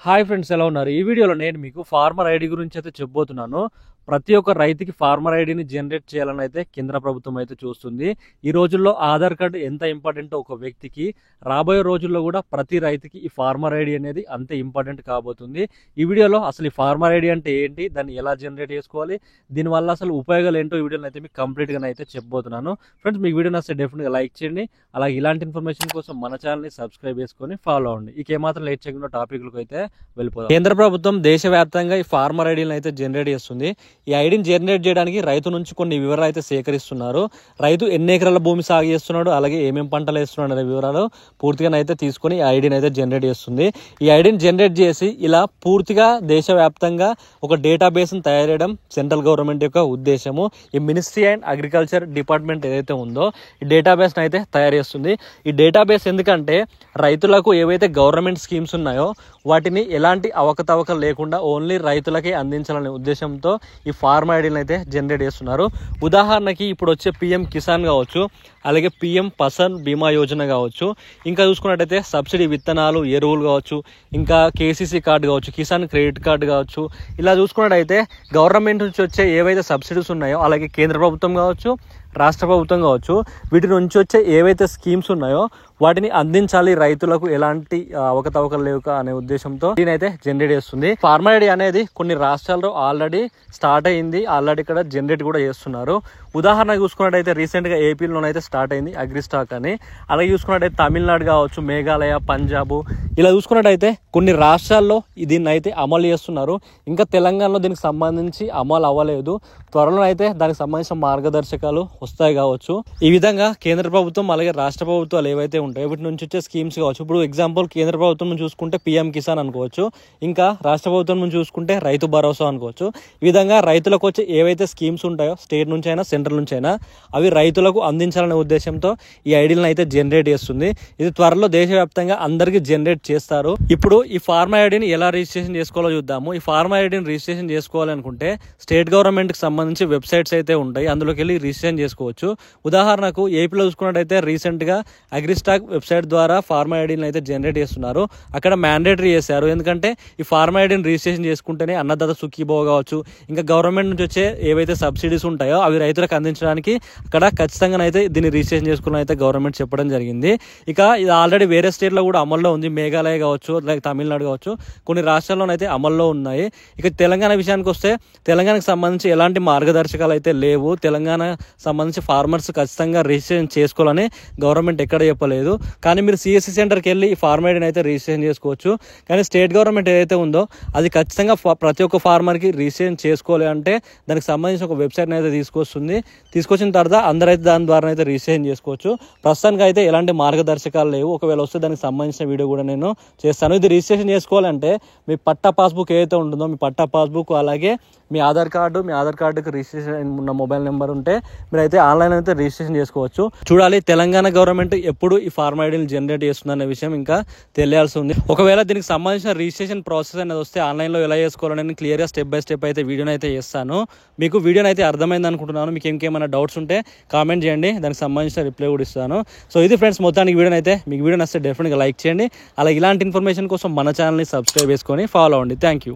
Hi friends, ఎలా ఉన్నారు? ఈ వీడియోలో నేను మీకు ఫార్మర్ ఐడి గురించి అయితే చెప్పబోతున్నాను. ప్రతి ఒక్క రైతుకి ఫార్మర్ ఐడిని జనరేట్ చేయాలని అయితే కేంద్ర ప్రభుత్వం అయితే చూస్తుంది. ఈ రోజుల్లో ఆధార్ కార్డు ఎంత ఇంపార్టెంట్ ఒక వ్యక్తికి, రాబోయే రోజుల్లో కూడా ప్రతి రైతుకి ఈ ఫార్మర్ ఐడి అనేది అంతే ఇంపార్టెంట్ కాబోతుంది. ఈ వీడియోలో అసలు ఈ ఫార్మర్ ఐడి అంటే ఏంటి, దాన్ని ఎలా జనరేట్ చేసుకోవాలి, దీనివల్ల అసలు ఉపయోగాలు ఏంటో ఈ వీడియోలో అయితే మీకు కంప్లీట్గా అయితే చెప్పబోతున్నాను. ఫ్రెండ్స్, మీకు వీడియో నచ్చితే డెఫినెట్గా లైక్ చేయండి. అలాగే ఇలాంటి ఇన్ఫర్మేషన్ కోసం మన ఛానల్ని సబ్స్క్రైబ్ చేసుకొని ఫాలో అవ్వండి. ఇక ఏమాత్రం లేట్ చేయకుండా టాపిక్లకు అయితే వెళ్ళిపోతాం. కేంద్ర ప్రభుత్వం దేశవ్యాప్తంగా ఈ ఫార్మర్ ఐడిని అయితే జనరేట్ చేస్తుంది. ఈ ఐడిని జనరేట్ చేయడానికి రైతు నుంచి కొన్ని వివరాలు అయితే సేకరిస్తున్నారు. రైతు ఎన్ని ఎకరాల భూమి సాగు చేస్తున్నాడు, అలాగే ఏమేమి పంటలు వేస్తున్నాడు అనే వివరాలు పూర్తిగా అయితే తీసుకొని ఈ ఐడిని అయితే జనరేట్ చేస్తుంది. ఈ ఐడిని జనరేట్ చేసి ఇలా పూర్తిగా దేశవ్యాప్తంగా ఒక డేటాబేస్ని తయారు చేయడం సెంట్రల్ గవర్నమెంట్ యొక్క ఉద్దేశము. ఈ మినిస్ట్రీ అండ్ అగ్రికల్చర్ డిపార్ట్మెంట్ ఏదైతే ఉందో ఈ డేటాబేస్ని అయితే తయారు చేస్తుంది. ఈ డేటాబేస్ ఎందుకంటే రైతులకు ఏవైతే గవర్నమెంట్ స్కీమ్స్ ఉన్నాయో వాటిని ఎలాంటి అవకతవకలు లేకుండా ఓన్లీ రైతులకే అందించాలనే ఉద్దేశంతో ఈ ఫార్మర్ ఐడిని అయితే జనరేట్ చేస్తున్నారు. ఉదాహరణకి ఇప్పుడు వచ్చే పిఎం కిసాన్ కావచ్చు, అలాగే పిఎం ఫసల్ బీమా యోజన కావచ్చు, ఇంకా చూసుకున్నట్టయితే సబ్సిడీ విత్తనాలు, ఎరువులు కావచ్చు, ఇంకా కేసీసీ కార్డు కావచ్చు, కిసాన్ క్రెడిట్ కార్డు కావచ్చు, ఇలా చూసుకున్నట్టయితే గవర్నమెంట్ నుంచి వచ్చే ఏవైతే సబ్సిడీస్ ఉన్నాయో, అలాగే కేంద్ర ప్రభుత్వం కావచ్చు, రాష్ట్ర ప్రభుత్వం కావచ్చు, వీటి నుంచి వచ్చే ఏవైతే స్కీమ్స్ ఉన్నాయో వాటిని అందించాలి రైతులకు, ఎలాంటి అవకతవకలు లేవు అనే ఉద్దేశంతో దీనైతే జనరేట్ చేస్తుంది. ఫార్మర్ ఐడి అనేది కొన్ని రాష్ట్రాల్లో ఆల్రెడీ స్టార్ట్ అయింది, ఆల్రెడీ ఇక్కడ జనరేట్ కూడా చేస్తున్నారు. ఉదాహరణ చూసుకున్నట్టయితే రీసెంట్గా ఏపీలోనైతే స్టార్ట్ అయింది అగ్రిస్టాక్ అని. అలాగే చూసుకున్నట్టయితే తమిళనాడు కావచ్చు, మేఘాలయ, పంజాబ్, ఇలా చూసుకున్నట్టయితే కొన్ని రాష్ట్రాల్లో దీన్ని అయితే అమలు చేస్తున్నారు. ఇంకా తెలంగాణలో దీనికి సంబంధించి అమలు అవ్వలేదు. త్వరలో అయితే దానికి సంబంధించిన మార్గదర్శకాలు వస్తాయి కావచ్చు. ఈ విధంగా కేంద్ర ప్రభుత్వం అలాగే రాష్ట్ర ప్రభుత్వాలు ఏవైతే ఉంటాయో వీటి నుంచి వచ్చే స్కీమ్స్ కావచ్చు. ఇప్పుడు ఎగ్జాంపుల్ కేంద్ర ప్రభుత్వం నుంచి చూసుకుంటే పిఎం కిసాన్ అనుకోవచ్చు, ఇంకా రాష్ట్ర ప్రభుత్వం నుంచి చూసుకుంటే రైతు భరోసా అనుకోవచ్చు. ఈ విధంగా రైతులకు వచ్చే ఏవైతే స్కీమ్స్ ఉంటాయో స్టేట్ నుంచి అయినా సెంట్రల్ నుంచి అయినా అవి రైతులకు అందించాలనే ఉద్దేశంతో ఈ ఐడిలను అయితే జనరేట్ చేస్తుంది. ఇది త్వరలో దేశవ్యాప్తంగా అందరికీ జనరేట్ చేస్తారు. ఇప్పుడు ఈ ఫార్మర్ ఐడిని ఎలా రిజిస్ట్రేషన్ చేసుకోవాలో చూద్దాము. ఈ ఫార్మర్ ఐడిని రిజిస్ట్రేషన్ చేసుకోవాలనుకుంటే స్టేట్ గవర్నమెంట్ కి సంబంధించి వెబ్సైట్స్ అయితే ఉంటాయి, అందులోకి వెళ్ళి రిజిస్ట్రేషన్ చేసుకోవచ్చు. ఉదాహరణకు ఏపీలో చూసుకున్నట్టయితే రీసెంట్ గా అగ్రిస్టాక్ వెబ్సైట్ ద్వారా ఫార్మర్ ఐడిని అయితే జనరేట్ చేస్తున్నారు. అక్కడ మ్యాండేటరీ చేశారు, ఎందుకంటే ఈ ఫార్మర్ ఐడిని రిజిస్ట్రేషన్ చేసుకుంటేనే అన్నదాత సుఖీభవ కావచ్చు, ఇంకా గవర్నమెంట్ నుంచి వచ్చే ఏవైతే సబ్సిడీస్ ఉంటాయో అవి రైతులకు అందించడానికి అక్కడ ఖచ్చితంగా అయితే దీన్ని రిజిస్ట్రేషన్ చేసుకుని అయితే గవర్నమెంట్ చెప్పడం జరిగింది. ఇక ఇది ఆల్రెడీ వేరే స్టేట్లో కూడా అమల్లో ఉంది, మేఘాలయ కావచ్చు, అలాగే తమిళనాడు కావచ్చు, కొన్ని రాష్ట్రాల్లోనైతే అమల్లో ఉన్నాయి. ఇక తెలంగాణ విషయానికి వస్తే తెలంగాణకు సంబంధించి ఎలాంటి మార్గదర్శకాలు అయితే లేవు. తెలంగాణ సంబంధించి ఫార్మర్స్ ఖచ్చితంగా రిజిస్ట్రేషన్ చేసుకోవాలని గవర్నమెంట్ ఎక్కడ చెప్పలేదు. కానీ మీరు సిఎస్సి సెంటర్కి వెళ్ళి ఈ ఫార్మర్ ఐడిని అయితే రిజిస్ట్రేషన్ చేసుకోవచ్చు. కానీ స్టేట్ గవర్నమెంట్ ఏదైతే ఉందో అది ఖచ్చితంగా ప్రతి ఒక్క ఫార్మర్కి రిజిస్ట్రేషన్ చేసుకోవాలి అంటే దానికి సంబంధించిన ఒక వెబ్సైట్ని అయితే తీసుకొచ్చిన తర్వాత అందరైతే దాని ద్వారా అయితే రిజిస్ట్రేషన్ చేసుకోవచ్చు. ప్రస్తుతానికి అయితే ఎలాంటి మార్గదర్శకాలు లేవు. ఒకవేళ వస్తే దానికి సంబంధించిన వీడియో కూడా నేను చేస్తాను. ఇది రిజిస్ట్రేషన్ చేసుకోవాలంటే మీ పట్టా పాస్బుక్ ఏదైతే ఉంటుందో మీ పట్టా పాస్బుక్, అలాగే మీ ఆధార్ కార్డుకి రిజిస్ట్రేషన్ ఉన్న మొబైల్ నెంబర్ ఉంటే మీరైతే ఆన్లైన్ అయితే రిజిస్ట్రేషన్ చేసుకోవచ్చు. చూడాలి తెలంగాణ గవర్నమెంట్ ఎప్పుడు ఈ ఫార్మర్ ఐడిని జనరేట్ చేస్తుందనే విషయం ఇంకా తెలియాల్సి ఉంది. ఒకవేళ దీనికి సంబంధించిన రిజిస్ట్రేషన్ ప్రాసెస్ అనేది వస్తే ఆన్లైన్లో ఎలా చేసుకోవాలని క్లియర్గా స్టెప్ బై స్టెప్ అయితే వీడియోని అయితే చేస్తాను. మీకు వీడియోని అయితే అర్థమైంది అనుకుంటున్నాను. మీకు ఇంకేమైనా డౌట్స్ ఉంటే కామెంట్ చేయండి, దానికి సంబంధించిన రిప్లై కూడా ఇస్తాను. సో ఇది ఫ్రెండ్స్, మొత్తానికి వీడియోని అయితే మీకు వీడియో నచ్చితే డెఫినెట్గా లైక్ చేయండి. అలాగే ఇలాంటి ఇన్ఫర్మేషన్ కోసం మన ఛానల్ని సబ్స్క్రైబ్ చేసుకొని ఫాలో అవ్వండి. Thank you.